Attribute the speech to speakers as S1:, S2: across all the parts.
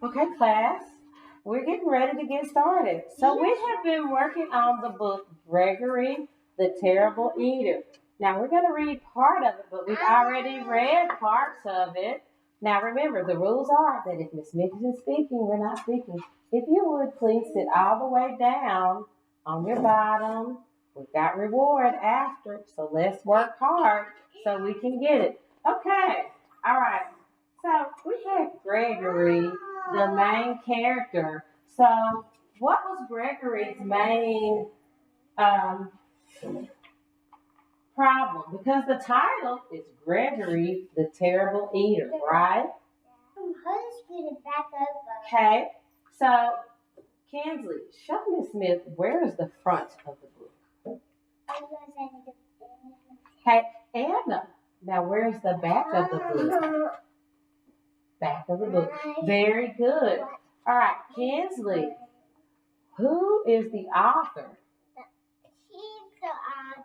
S1: Okay, class, we're getting ready to get started. So we have been working on the book Gregory the Terrible Eater. Now we're going to read part of it, but we've already read parts of it. Now remember, the rules are that if Miss Mickey is speaking, we're not speaking. If you would, please sit all the way down on your bottom. We've got reward after, so let's work hard so we can get it. Okay, all right. So we had Gregory, the main character. So what was Gregory's main um, problem? Because the title is Gregory the Terrible Eater, right? Okay. So Kinsley, show Miss Smith where is the front of the book. Okay, Anna. Now where's the back of the book? Back of the book. Very good. All right, Kinsley. Who is the author?
S2: He's the author.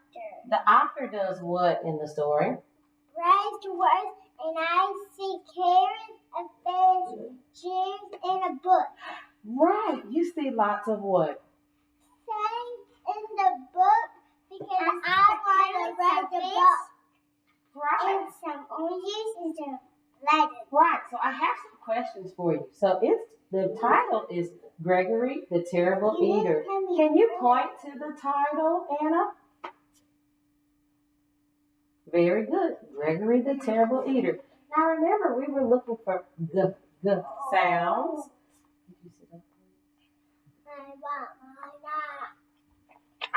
S1: The author does what in the story?
S2: Writes words, and I see carrots, a fish, cheese, and a book.
S1: Right. You see lots of what?
S2: Saying in the book because I want to read the book.
S1: Right.
S2: And some oranges and some lettuce.
S1: Right. So I have some questions for you. So the title is Gregory the Terrible Eater. Can you point to the title, Anna? Very good. Gregory the Terrible Eater. Now remember, we were looking for the sounds.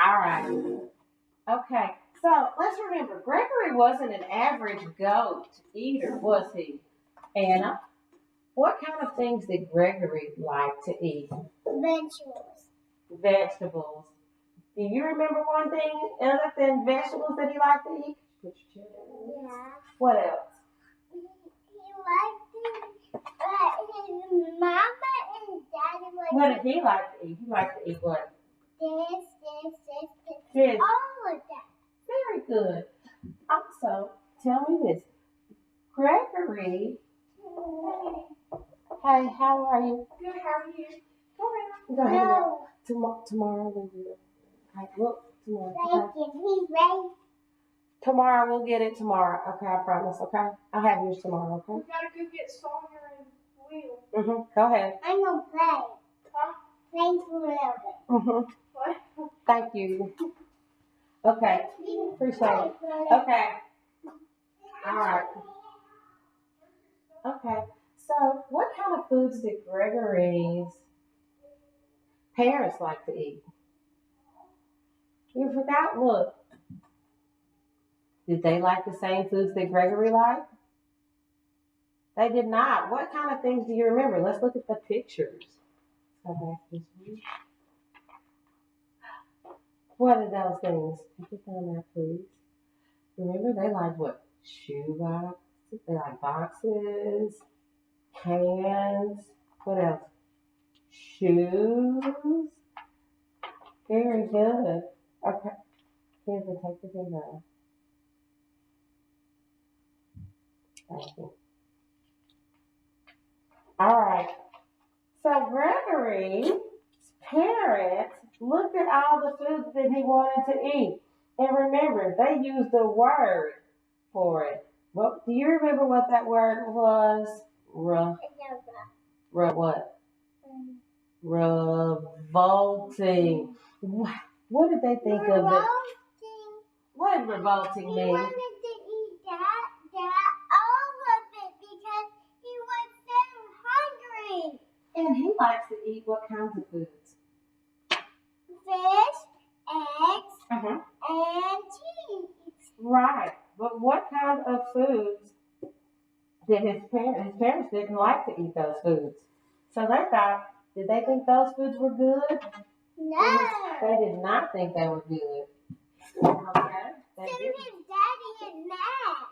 S1: All right. Okay. So let's remember, Gregory wasn't an average goat eater, was he? Anna, what kind of things did Gregory like to eat?
S2: Vegetables.
S1: Vegetables. Do you remember one thing other than vegetables that he liked to eat?
S2: Yeah.
S1: What else?
S2: He liked to, his mama and daddy liked
S1: What did he like to eat? He liked to eat what?
S2: this,
S1: This.
S2: all of that.
S1: Very good. Also, tell me this. Gregory. Hey, how are you?
S2: Good, how are you?
S1: Go ahead.
S2: No.
S1: Tomorrow we'll get it. All right, look, tomorrow.
S2: Thank you. He's ready.
S1: Tomorrow, we'll get it tomorrow. Okay, I promise, okay? I'll have yours tomorrow, okay?
S3: We gotta go get Sawyer and Will.
S1: Go ahead.
S2: I'm going to play.
S3: Huh?
S2: Play for a little bit.
S3: What?
S1: Thank you. Okay, appreciate it. Okay. All right. Okay, so what kind of foods did Gregory's parents like to eat? You forgot? Look. Did they like the same foods that Gregory liked? They did not. What kind of things do you remember? Let's look at the pictures. Go back this one. What are those things? Put it down there, please. Remember, they like what? Shoe boxes. They like boxes, cans. What else? Shoes. Very good. Okay. Here's the take this in there. Thank you. All right. So Gregory's parents looked at all the foods that he wanted to eat. And remember, they used a word for it. Well, do you remember what that word was? What? Revolting. What did they think of it? What did revolting
S2: He
S1: mean?
S2: wanted to eat all of it because he was so hungry.
S1: And he likes to eat what kinds of foods?
S2: Fish, eggs, and cheese.
S1: Right. But what kind of foods did his parents didn't like to eat those foods. So they thought, did they think those foods were good?
S2: No.
S1: They did not think they were good. Okay.
S2: So his daddy is mad.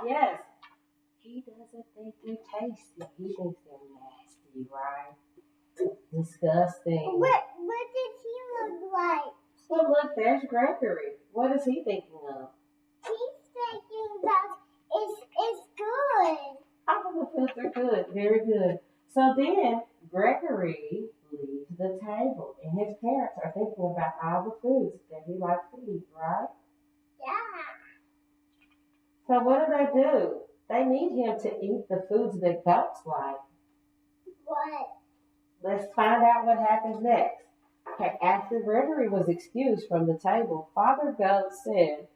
S1: Yes. He doesn't think they're tasty. He thinks they're nasty, right? Disgusting.
S2: What does he look like?
S1: Well, look, there's Gregory. What is he thinking of?
S2: He's thinking that it's good.
S1: All the foods are good. Very good. So then Gregory leaves the table, and his parents are thinking about all the foods that he likes to eat, right?
S2: Yeah.
S1: So what do? They need him to eat the foods that goats like.
S2: What?
S1: Let's find out what happens next. Okay, after Gregory was excused from the table, Father Goat said,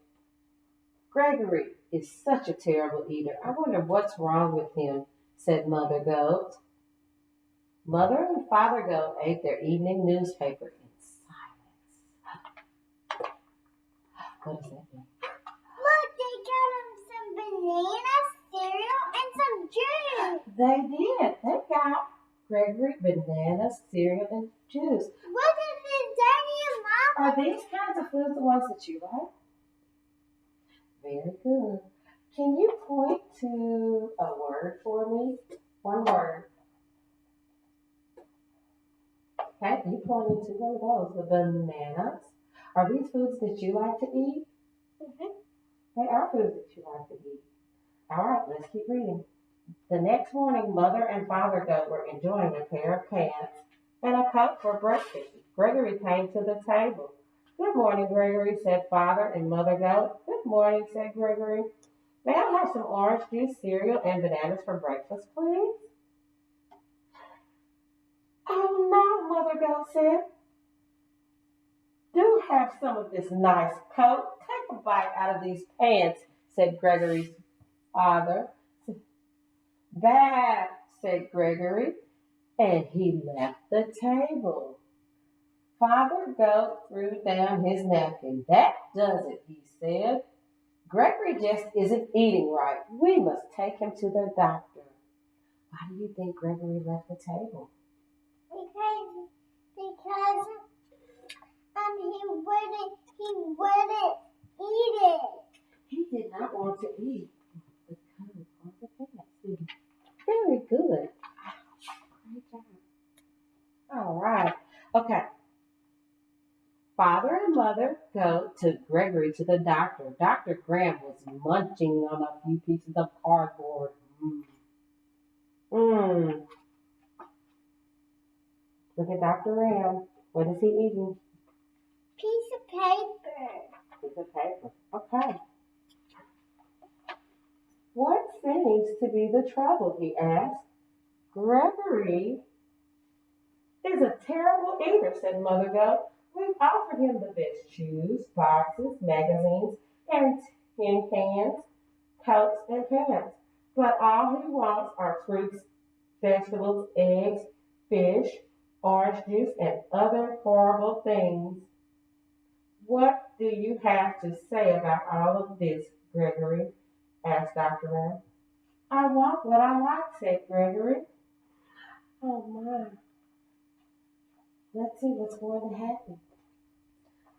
S1: Gregory is such a terrible eater. I wonder what's wrong with him, said Mother Goat. Mother and Father Goat ate their evening newspaper in silence. What does that mean?
S2: Look, they got him some bananas, cereal, and some juice.
S1: They did. They got Gregory bananas, cereal, and juice.
S2: What did his daddy and mom?
S1: Are these kinds of foods the ones that you like? Very good. Can you point to a word for me? One word. Okay, you pointed to one of those, the bananas. Are these foods that you like to eat?
S2: Mm-hmm.
S1: They are foods that you like to eat. All right, let's keep reading. The next morning, Mother and Father Goat were enjoying a pair of pants and a cup for breakfast. Gregory came to the table. Good morning, Gregory, said Father and Mother Goat. Good morning, said Gregory. May I have some orange juice, cereal, and bananas for breakfast, please? Oh, no, Mother Goat said. Do have some of this nice coat. Take a bite out of these pants, said Gregory's father. That, said Gregory, and he left the table. Father Goat threw down his napkin. That does it, he said. Gregory just isn't eating right. We must take him to the doctor. Why do you think Gregory left the table?
S2: Because he wouldn't eat it.
S1: He did not want to eat the coat or the pants. Very good. Great job. All right. Okay. Father and Mother Goat took Gregory to the doctor. Dr. Graham was munching on a few pieces of cardboard. Mmm. Look at Dr. Graham. What is he eating?
S2: Piece of paper.
S1: Piece of paper. Okay. What seems to be the trouble? He asked. Gregory is a terrible eater, said Mother Goat. We've offered him the best shoes, boxes, magazines, and tin cans, coats, and pants. But all he wants are fruits, vegetables, eggs, fish, orange juice, and other horrible things. What do you have to say about all of this, Gregory? Asked Dr. Ram. I want what I like, said Gregory. Oh my. Let's see what's going to happen.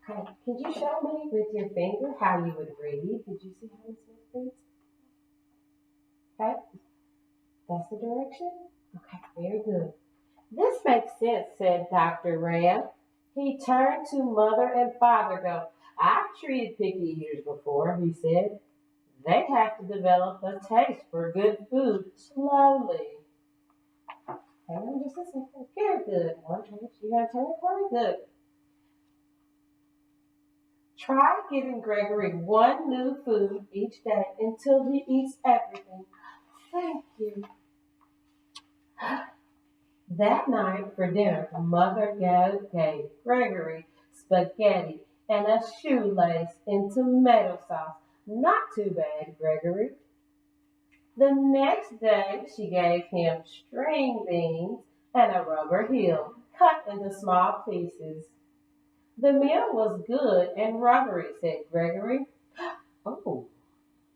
S1: Okay, could you show me with your finger how you would read? Did you see how this reads? Okay, that's the direction? Okay, very good. This makes sense, said Dr. Ram. He turned to Mother and Father Goat. I've treated picky eaters before, he said. They have to develop a taste for good food slowly. Hang on just a second. Very good. One turn. You gotta turn it for me? Good. Try giving Gregory one new food each day until he eats everything. Thank you. That night for dinner, Mother Goat gave Gregory spaghetti and a shoelace in tomato sauce. Not too bad, Gregory. The next day, she gave him string beans and a rubber heel cut into small pieces. The meal was good and rubbery, said Gregory. Oh,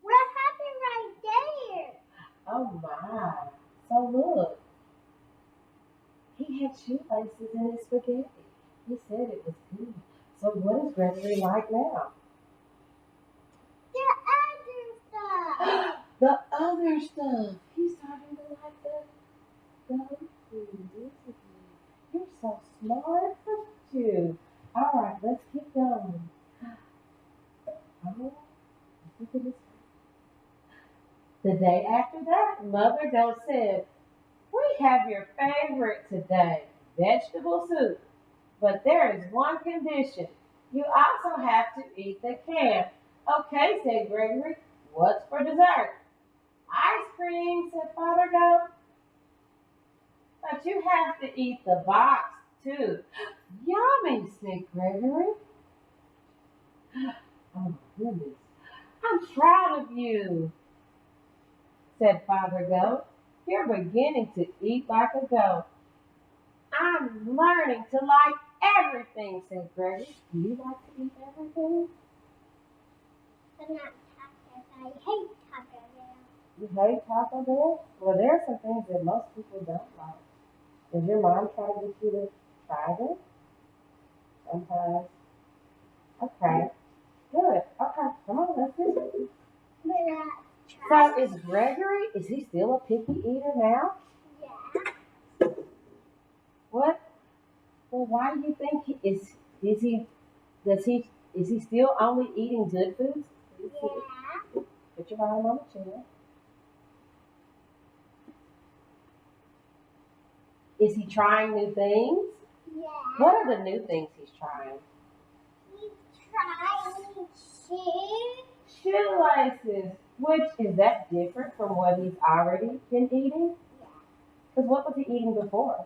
S2: What happened right there?
S1: oh my. So look, he had shoelaces in his spaghetti. He said it was good. So what is Gregory like now?
S2: The other stuff.
S1: The other stuff. He's starting to like the goat food, isn't he? You're so smart, aren't you? All right, let's keep going. Oh, look at this. The day after that, Mother Goat said, we We have your favorite today, vegetable soup. But there is one condition. You also have to eat the can. Okay, said Gregory. What's for dessert? Ice cream, said Father Goat. But you have to eat the box too. Yummy, said Gregory. Oh, goodness. I'm proud of you, said Father Goat. You're beginning to eat like a goat. I'm learning to like everything, said Gregory. Do you like to eat everything?
S2: But not tacos. I hate Taco Bell.
S1: You hate Taco Bell? Well, there are some things that most people don't like. Does your mom try to get you to try them? Sometimes. Okay. Good. Okay. Come on, let's do it.
S2: But not
S1: So is Gregory, is he still a picky eater now?
S2: Yeah.
S1: What? Well, why do you think is he still only eating good foods?
S2: Yeah.
S1: Put your bottom on the chair. Is he trying new things?
S2: Yeah.
S1: What are the new things he's trying?
S2: He's trying to.
S1: Shoelaces. Which is that different from what he's already been eating?
S2: Yeah.
S1: Because what was he eating before?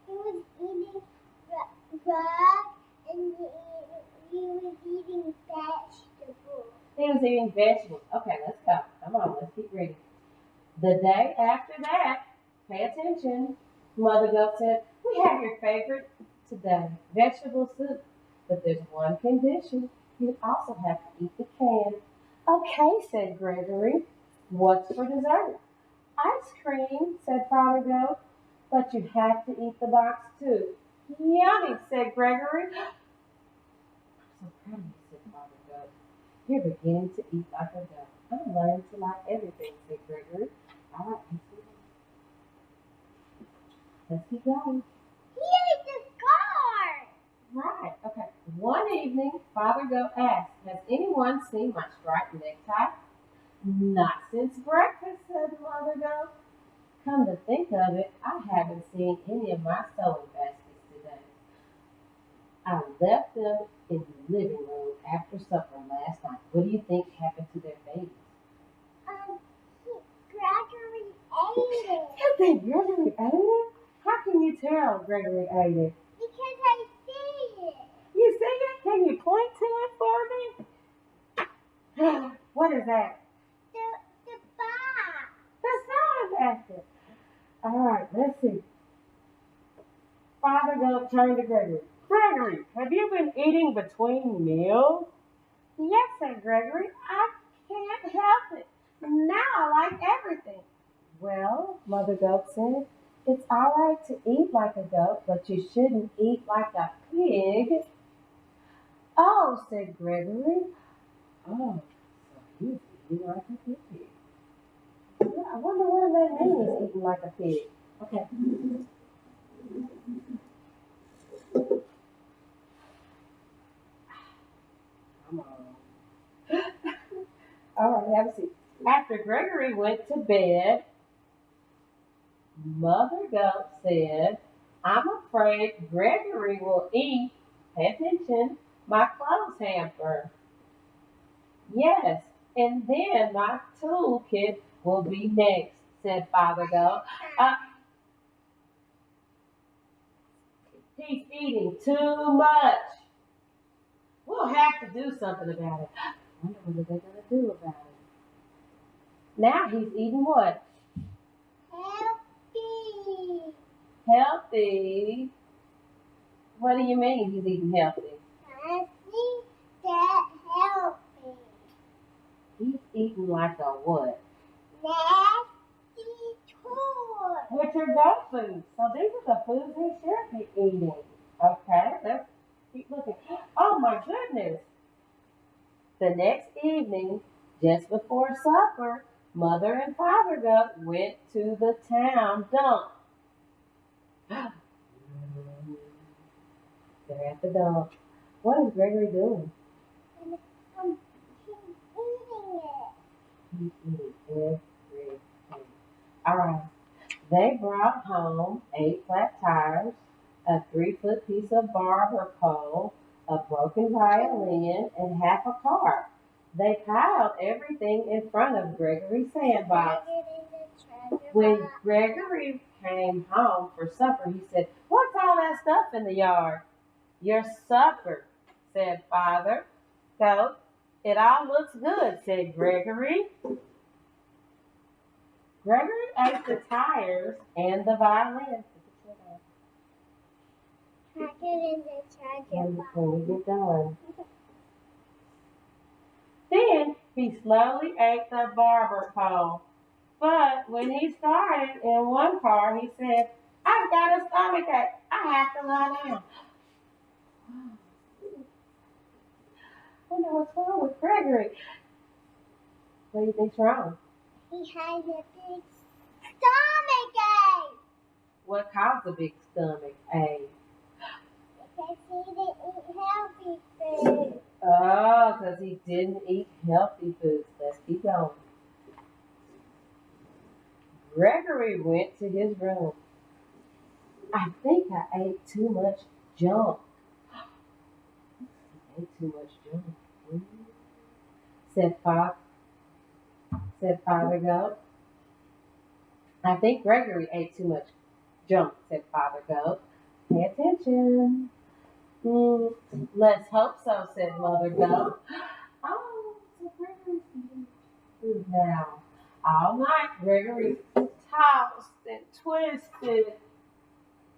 S2: He was eating bread and he was eating vegetables.
S1: He was eating vegetables. Okay, let's go. Come on, let's keep reading. The day after that, pay attention, Mother Goat said, we have your favorite today, vegetable soup. But there's one condition. You also have to eat the can. Okay, said Gregory. What's for dessert? Ice cream, said Father Goat. But you have to eat the box too. Yummy, said Gregory. I'm so proud of you, said Father Goat. You're beginning to eat like a goat. I'm learning to like everything, said Gregory. All right, let's keep going.
S2: He ate the scar.
S1: Right, okay. One evening, Father Goat asked, has anyone seen my striped necktie? Not since breakfast, said Mother Goat. Come to think of it, I haven't seen any of my sewing baskets today. I left them in the living room after supper last night. What do you think happened to their babies?
S2: Gregory ate it.
S1: You think Gregory ate it? How can you tell Gregory ate it?
S2: Because I see it.
S1: You see it? Can you point to it for me? What is that?
S2: The box.
S1: The sewing basket. All right, let's see. Father Goat turned to Gregory. Gregory, have you been eating between meals? Yes, said Gregory. I can't help it. Now I like everything. Well, Mother Goat said, it's all right to eat like a goat, but you shouldn't eat like a pig. Oh, said Gregory. Oh, so he's eating like a pig. I wonder what that means, eating like a pig. Okay. Come on. All right, have a seat. After Gregory went to bed, Mother Goat said, I'm afraid Gregory will eat, pay attention, my clothes hamper. Yes, and then my toolkit will be next, said Father Goat. He's eating too much. We'll have to do something about it. I wonder what are they going to do about it. Now he's eating what?
S2: Healthy.
S1: Healthy. What do you mean he's eating healthy?
S2: I think that healthy.
S1: He's eating like a what?
S2: Nasty toy.
S1: Which are goat foods. So these are the foods he should be eating. Okay, let's keep looking. Oh my goodness. The next evening, just before supper, Mother and Father Goat went to the town dump. They're at the dump. What is Gregory doing?
S2: He's eating it.
S1: He's eating everything. All right. They brought home 8 flat tires, a 3-foot piece of barber pole, a broken violin, and half a car. They piled everything in front of Gregory's sandbox. When Gregory came home for supper, he said, "What's all that stuff in the yard?" "Your supper," said Father Goat. "It all looks good," said Gregory. Gregory ate the tires and the violin.
S2: Pack it in the charger
S1: When
S2: box.
S1: we get done. Then he slowly ate the barber pole. But when he started in one car, he said, "I've got a stomachache. I have to lie down." I wonder what's wrong with Gregory. What do you think's wrong?
S2: He has a big stomach ache.
S1: What caused the big stomach ache?
S2: Because he didn't eat healthy food.
S1: Oh, because he didn't eat healthy foods. Let's keep going. Gregory went to his room. "I think I ate too much junk." He ate too much junk. Said Father Goat. "I think Gregory ate too much junk," said Father Goat. "Pay attention." "Let's hope so," said Mother Goat. "Oh, so Gregory's eating food now." All night, Gregory tossed and twisted.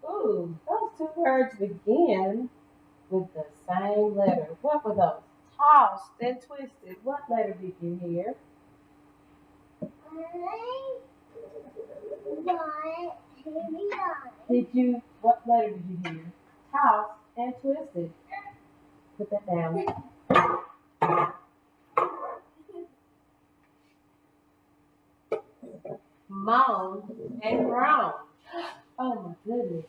S1: Ooh, those 2 words begin with the same letter. What were those? Tossed and twisted. What letter did you hear? What letter did you hear? Tossed and twisted. Put that down. Moan and groan. Oh my goodness.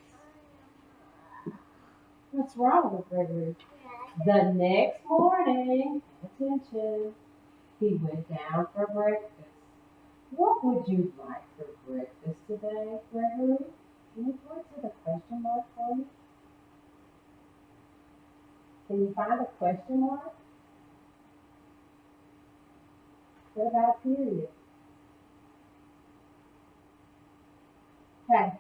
S1: What's wrong with Gregory? The next morning, attention, he went down for breakfast. "What would you like for breakfast today, Gregory?" Can you point to the question mark for me? Can you find a question mark? What about a period? Okay.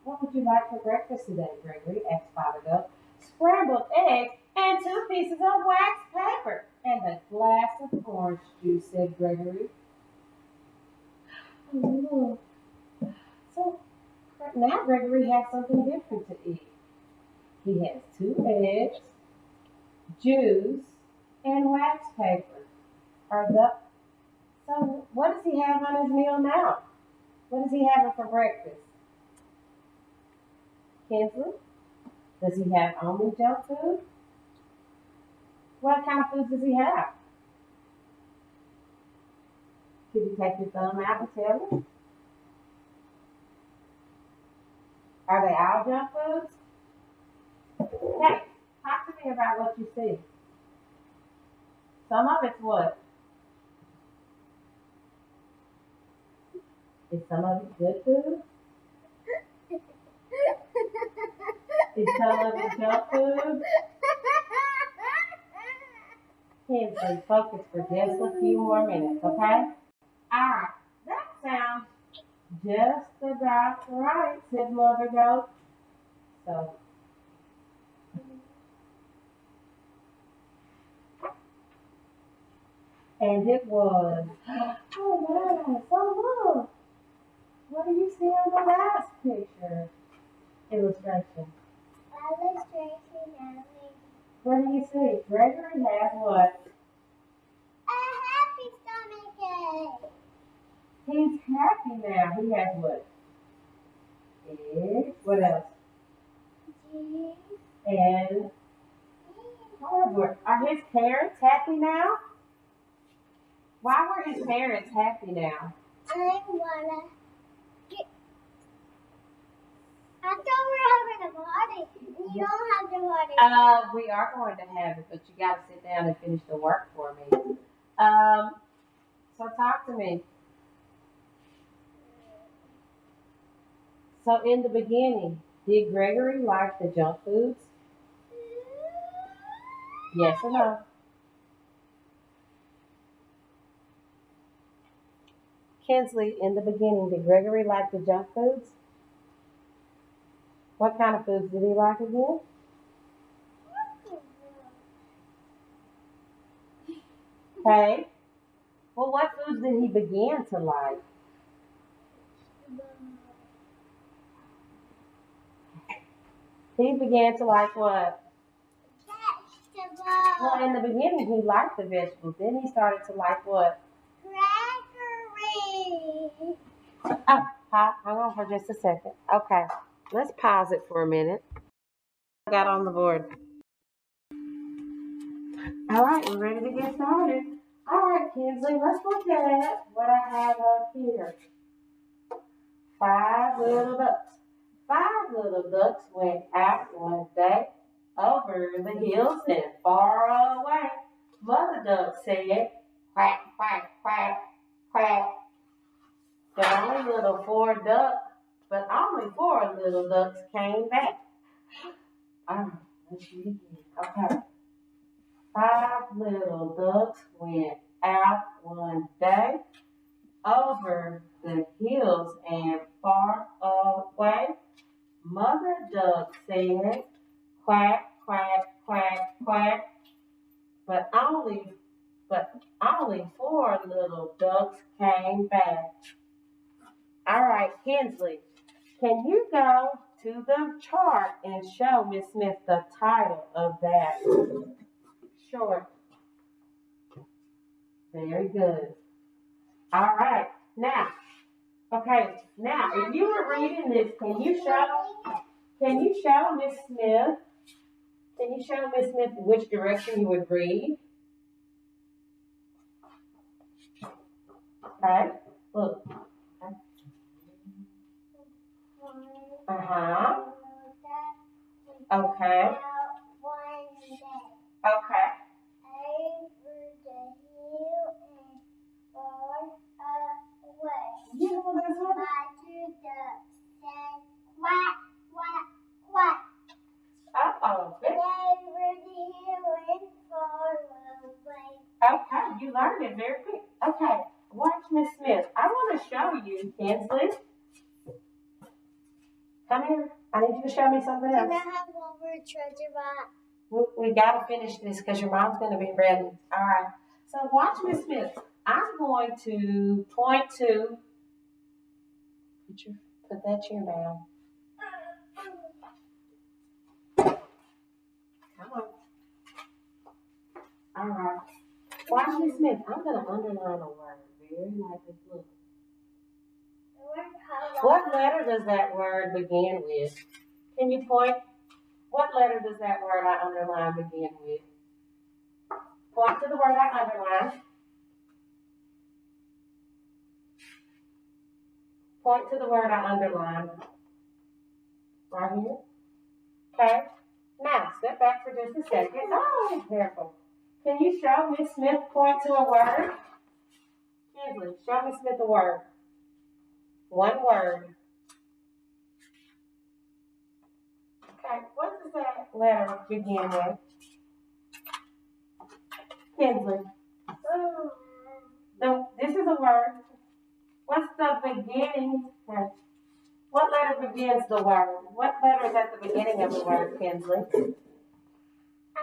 S1: "What would you like for breakfast today, Gregory?" asked Father Goat. "Scrambled eggs and 2 pieces of wax paper and a glass of orange juice," said Gregory. Oh, so now Gregory has something different to eat. He has 2 eggs, juice, and wax paper. So what does he have on his meal now? What is he having for breakfast? Kinsley? Does he have only junk food? What kind of food does he have? Could you take your thumb out and tell me? Are they all junk foods? Hey, talk to me about what you see. Some of it's what? Is some of it good food? Is some of it junk food? Kinsley, focus for just a few more minutes, okay? Alright, that sounds just about right, said Mother Goat. So, and it was. Oh wow, so look. What do you see on the last picture? Illustration. What do you see? Gregory has what?
S2: A happy stomach ache.
S1: He's happy now. He has what? Eggs. What else?
S2: Juice.
S1: And hardware. Are his parents happy now? Why were his parents happy now?
S2: I wanna get. I thought we were having a party. You don't have the party.
S1: We are going to have it, but you got to sit down and finish the work for me. So talk to me. So in the beginning, did Gregory like the junk foods? Yes or no? Kinsley, in the beginning, did Gregory like the junk foods? What kind of foods did he like again? Okay. Well, what foods did he begin to like? He began to like what? Well, in the beginning, he liked the vegetables. Then he started to like what?
S2: Gregory.
S1: Oh, hang on for just a second. Okay, let's pause it for a minute. I got on the board. All right, we're ready to get started. All right, Kinsley, let's look at what I have up here. 5 little ducks. 5 little ducks went out one day over the hills and far away. Mother duck said, quack, quack, quack, quack. But only little 4 little ducks came back. All right, let's read again. Okay. 5 little ducks went out one day over the hills and far away. Mother duck said, quack, quack, quack, quack. But only 4 little ducks came back. All right, Kinsley, can you go to the chart and show Miss Smith the title of that short? Very good. All right, now, if you were reading this, can you show Miss Smith? Can you show Miss Smith which direction you would read? Okay, look. Uh-huh. Okay. Okay. Yeah, well, that's what Uh-oh. Okay, you learned it very quick. Okay, watch Miss Smith. I want to show you, Kinsley. Come here. I need you to show me something else.
S2: Can I have one more treasure box?
S1: We got to finish this because your mom's going to be ready. All right. So watch Miss Smith. I'm going to point to. Put that chair down. Come on. All right. Watch Miss Smith. I'm going to underline a word. Very lightly. Look. What letter does that word begin with? Can you point? What letter does that word I underline begin with? Point to the word I underline. Point to the word I underline. Right here. Okay. Now, step back for just a second. Oh, careful. Can you show Miss Smith point to a word? Kinsley, show Miss Smith a word. One word. Okay, what does that letter begin with? Kinsley. So, this is a word. What's the beginning? What letter begins the word? What letter is at the beginning of the word, Kinsley?
S2: I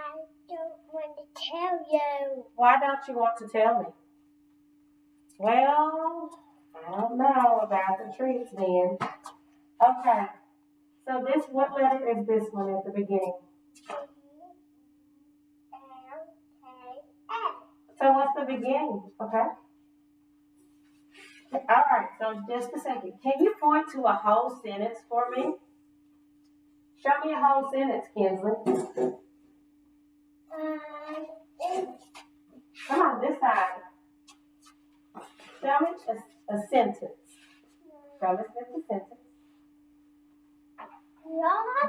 S2: don't want to tell you.
S1: Why don't you want to tell me? Well, I don't know about the treats then. Okay. So what letter is this one at the beginning?
S2: L-K-S.
S1: So what's the beginning? Okay. All right, so just a second. Can you point to a whole sentence for me? Show me a whole sentence, Kinsley. Come on, this side. Show me a sentence. Show me a sentence.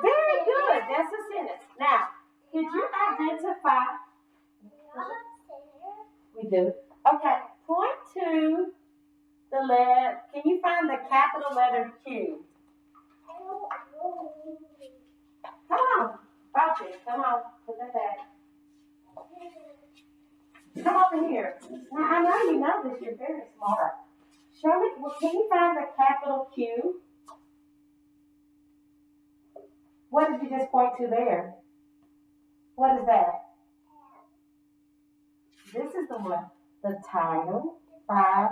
S1: Very good. That's a sentence. Now, could you identify? We do. Okay. Point to the letter. Can you find the capital letter Q? Come on, Bobby, come on, put that back. Come over here. Now, I know you know this, you're very smart. Show me, well, can you find the capital Q? What did you just point to there? What is that? This is the one, the title, five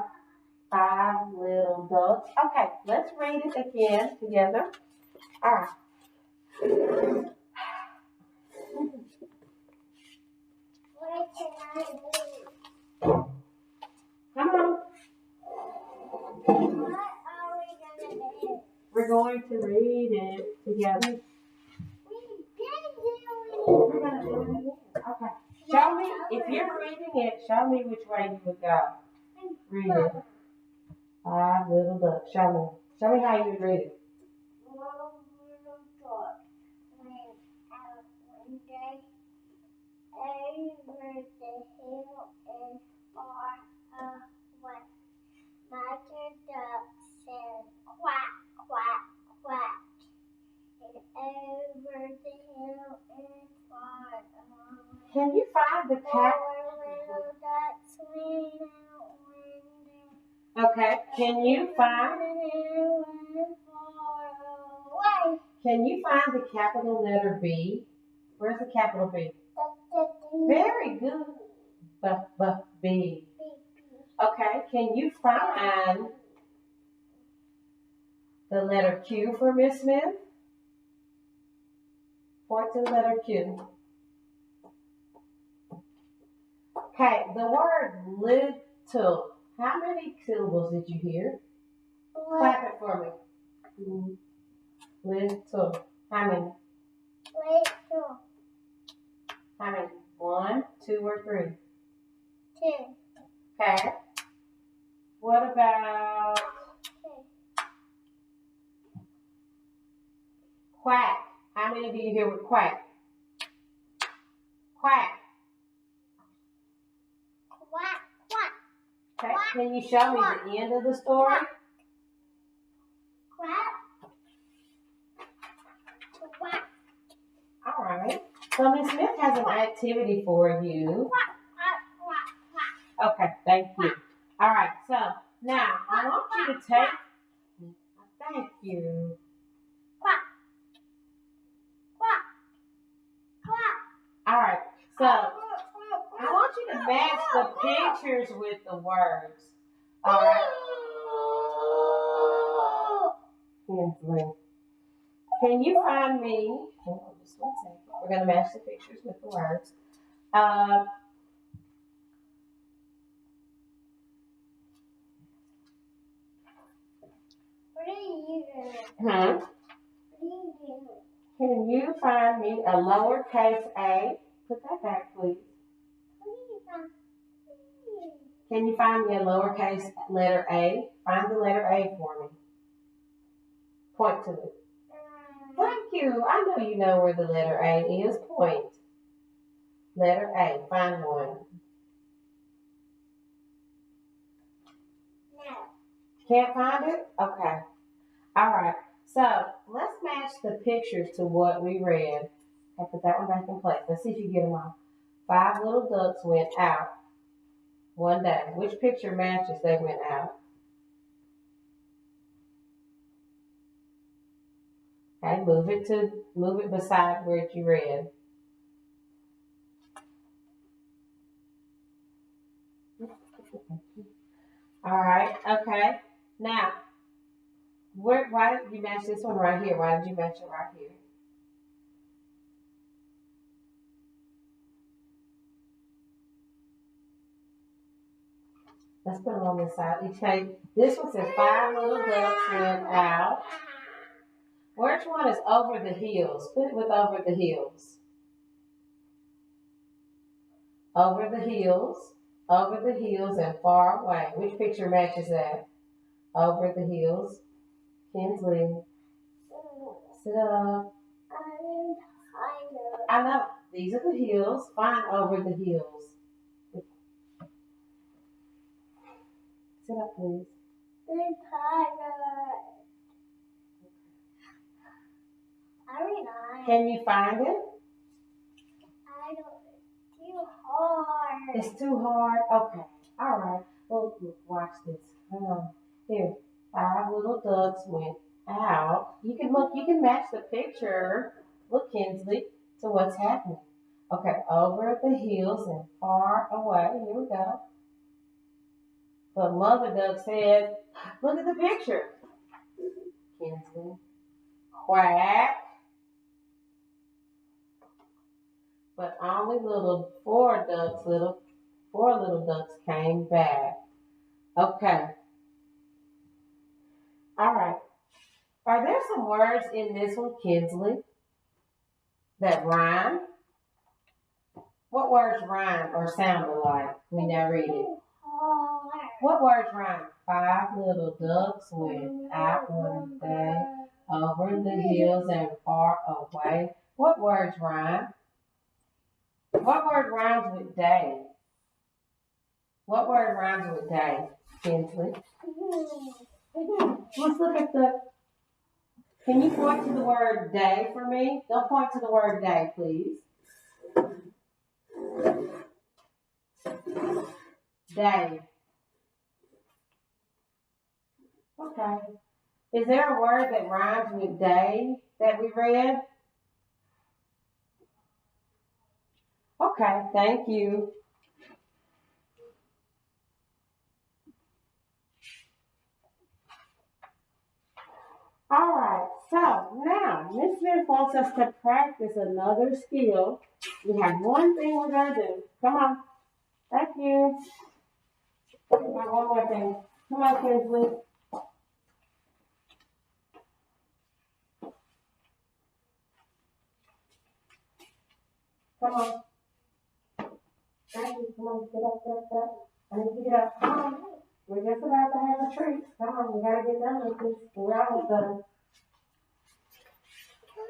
S1: little ducks. Okay, let's read it again together. All right.
S2: What can I do?
S1: Come on.
S2: What are we gonna do?
S1: We're going to read it together.
S2: We're
S1: We're going to do it again. Okay. Show me, if you're reading it, show me which way you would go. Read it. Five little ducks. Show me. Show me how you would read it.
S2: Over the hill and far away. Mother duck said quack, quack, quack. And over the hill and far away.
S1: Can you find the cat?
S2: Four little ducks went out one day.
S1: Okay. Can you find?
S2: Over the hill and far away.
S1: Can you find the capital letter B? Where's the capital B? Very good. B. Okay. Can you find the letter Q for Miss Smith? Point to the letter Q. Okay. The word little. How many syllables did you hear? Clap it for me. Little. How many?
S2: Little.
S1: How many? 1, 2, or 3?
S2: 2.
S1: Okay. What about
S2: 2.
S1: quack? How many do you hear with quack? Quack.
S2: Quack, quack.
S1: Okay. Can you show me the end of the story?
S2: Quack. Quack.
S1: All right. So Miss Smith has an activity for you.
S2: Quack, quack, quack.
S1: Okay. Thank you. All right. So now I want you to take. Thank you.
S2: Quack. Quack. Quack.
S1: All right. So I want you to match the pictures with the words. All right. Hensley. Can you find me? Hold on just 1 second. We're going to match the pictures with the words.
S2: What are you doing?
S1: Huh?
S2: What are you doing?
S1: Can you find me a lowercase a? Put that back, please.
S2: What are you doing?
S1: Can you find me a lowercase letter A? Find the letter A for me. Point to it. Thank you. I know you know where the letter A is. Point. Letter A. Find one.
S2: No.
S1: Can't find it? Okay. All right. So let's match the pictures to what we read. I put that one back in place. Let's see if you get them all. 5 little ducks went out one day. Which picture matches they went out? Okay, move it beside where you read. All right, okay. Now, why did you match this one right here? Why did you match it right here? Let's put them on this side. Okay, this one says 5 little ducks went out. Which one is over the hills? Put it with over the hills. Over the hills, and far away. Which picture matches that? Over the hills. Kinsley, sit up.
S2: I'm tired.
S1: I know. These are the hills. Find over the hills. Sit up, please.
S2: I'm tired. I'm not.
S1: Can you find it?
S2: I don't. It's too hard.
S1: It's too hard? Okay. All right. Well, watch this. Come on. Here. 5 little ducks went out. You can look, you can match the picture. Look, Kinsley, to what's happening. Okay, over the hills and far away. Here we go. But Mother Duck said, look at the picture. Kinsley. Quack. But only four little ducks came back. Okay. All right. Are there some words in this one, Kinsley, that rhyme? What words rhyme or sound alike when I read it?
S2: Hard.
S1: What words rhyme? 5 little ducks went out one day over the hills and far away. What words rhyme? What word rhymes with day? What word rhymes with day, Kinsley? Let's look at can you point to the word day for me? Don't point to the word day, please. Day. Okay. Is there a word that rhymes with day that we read? Okay, thank you. All right, so now Miss Smith wants us to practice another skill. We have one thing we're going to do. Come on. Thank you. One more thing. Come on, Kinsley. Come on. Thank you. Come on, get up, get up, get up. I need you to get up. Come on. We're just about to have a treat. Come on, we got to get done with this. We're almost done.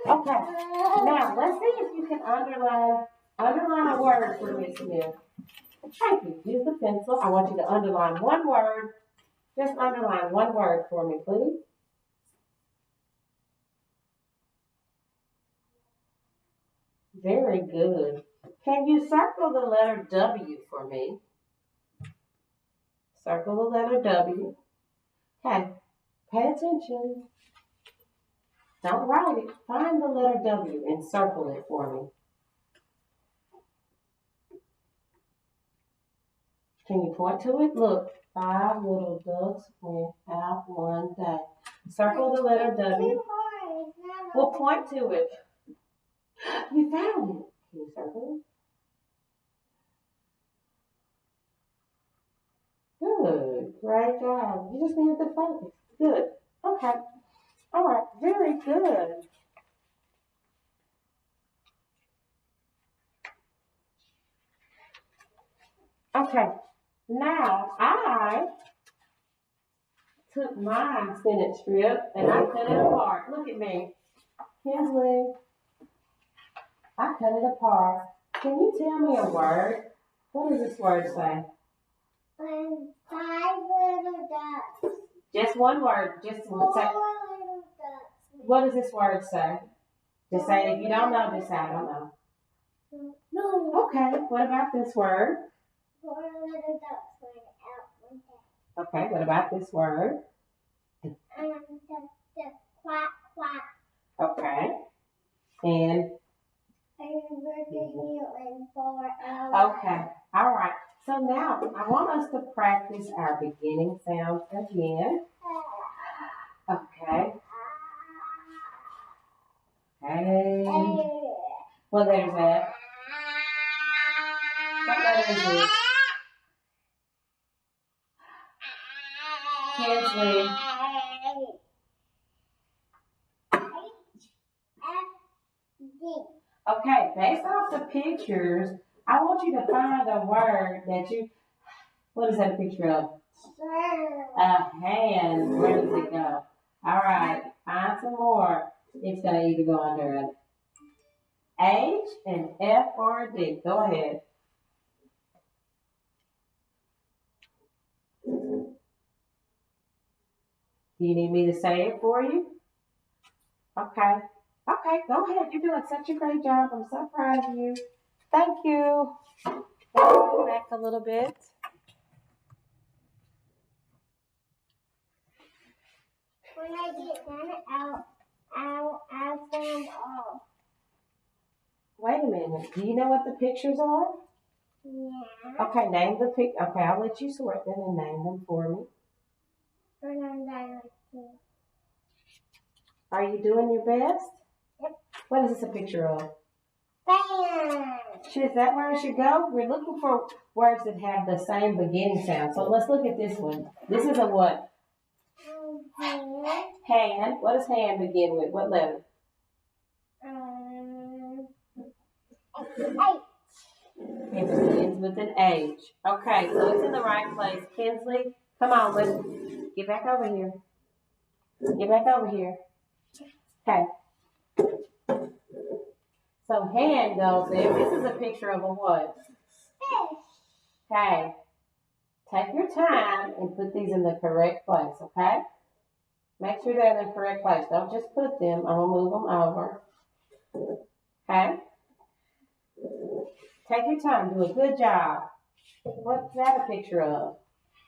S1: Okay, now let's see if you can underline a word for Miss Smith. Thank you. Use the pencil. I want you to underline one word. Just underline one word for me, please. Very good. Can you circle the letter W for me? Circle the letter W. Okay, pay attention. Don't write it. Find the letter W and circle it for me. Can you point to it? Look, 5 little ducks went out one day. Circle the letter W. We'll point to it. You found it. Can you circle it? Good. Great job. You just needed to focus. Good. Okay. All right. Very good. Okay. Now, I took my spinach strip and I cut it apart. Look at me. Kinsley. I cut it apart. Can you tell me a word? What does this word say?
S2: 5 little ducks.
S1: Just one word. Just one.
S2: 4 little ducks.
S1: What does this word say? Just say, if you don't know, just say, I don't know.
S2: No.
S1: Okay. What about this word?
S2: 4 little ducks went out one day.
S1: Okay. What about this word?
S2: The quack quack.
S1: Okay. And
S2: Over the hill and 4 hours.
S1: okay. All right. So now I want us to practice our beginning sounds again. Okay. Hey. What letter is that? What letter is this? Kinsley. Okay, based off the pictures, I want you to find a word that what is that a picture of? A hand. Where does it go? All right, find some more. It's going to either go under an H, an F, or a D. Go ahead. Do you need me to say it for you? Okay. Okay, go ahead. You're doing such a great job. I'm so proud of you. Thank you. Let's go back a little bit.
S2: When I get done, I'll send off.
S1: Wait a minute. Do you know what the pictures are?
S2: Yeah.
S1: Okay, name the pic. Okay, I'll let you sort them and name them for me.
S2: When I'm done with you.
S1: Are you doing your best?
S2: Yep.
S1: What is this a picture of?
S2: Bam!
S1: Is that where it should go? We're looking for words that have the same beginning sound. So let's look at this one. This is a what? Hand. What does hand begin with? What letter?
S2: H.
S1: It begins with an H. Okay, so it's in the right place. Kinsley, come on, let's get back over here. Get back over here. Okay. So hand goes there. This is a picture of a what?
S2: Fish.
S1: Okay. Take your time and put these in the correct place, okay? Make sure they're in the correct place. Don't just put them. I'm going to move them over. Okay? Take your time. Do a good job. What's that a picture of?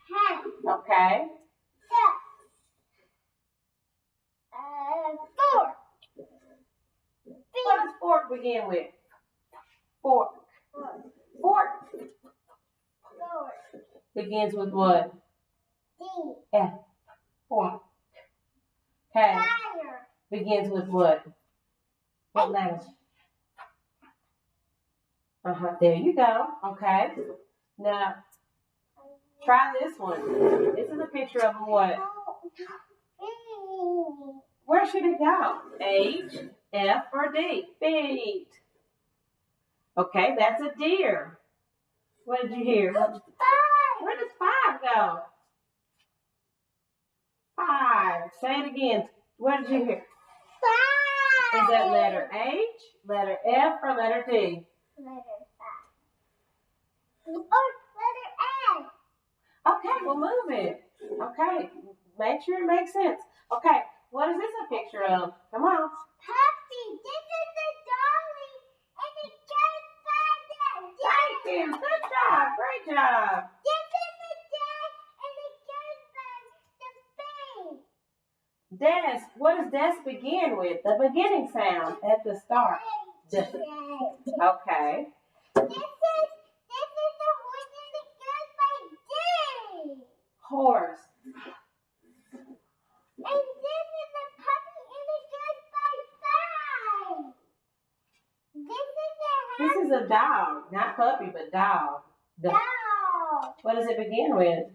S2: Hat.
S1: Okay.
S2: Duck. Fork.
S1: What does fork begin with? Fork. Fork
S2: Fork.
S1: begins with what?
S2: D.
S1: F. Fork. Okay.
S2: Fire.
S1: Begins with what? What letters? There you go. Okay. Now, try this one. This is a picture of a what? Where should it go? H, F, or D? Feet. Okay, that's a deer. What did you hear?
S2: Five.
S1: Where does 5 go? 5. Say it again. What did you hear?
S2: Five.
S1: Is that letter H, letter F, or letter D?
S2: Letter 5. Oh, letter N.
S1: Okay, we'll move it. Okay, make sure it makes sense. Okay, what is this a picture of? Come on.
S2: Puppy, this is the dolly, and it goes by that
S1: Thank you. Good job. Great job.
S2: This is the desk, and it goes by the face.
S1: Desk. What does desk begin with? The beginning sound at the start.
S2: This
S1: Okay.
S2: is the horse, and it goes by D.
S1: Horse.
S2: And this is the puppy, and it goes by 5.
S1: This is a dog. Not puppy, but dog.
S2: Dog.
S1: What does it begin with?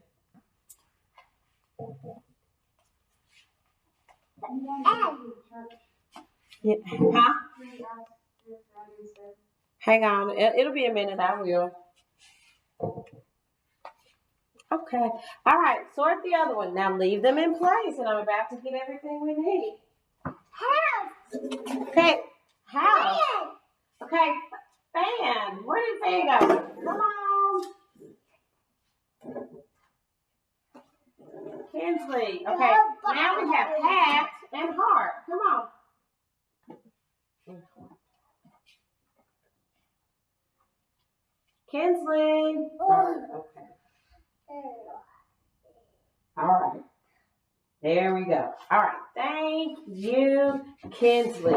S2: N.
S1: Yeah. Huh? Hang on. It'll be a minute. I will. Okay. All right. Sort the other one. Now leave them in place, and I'm about to get everything we need.
S2: House.
S1: Okay. House.
S2: Fan.
S1: Okay. Fan. Where did fan go? Come on. Kinsley. Okay. Now we have hat and heart. Come on. Kinsley. Okay. All right. There we go. All right. Thank you, Kinsley.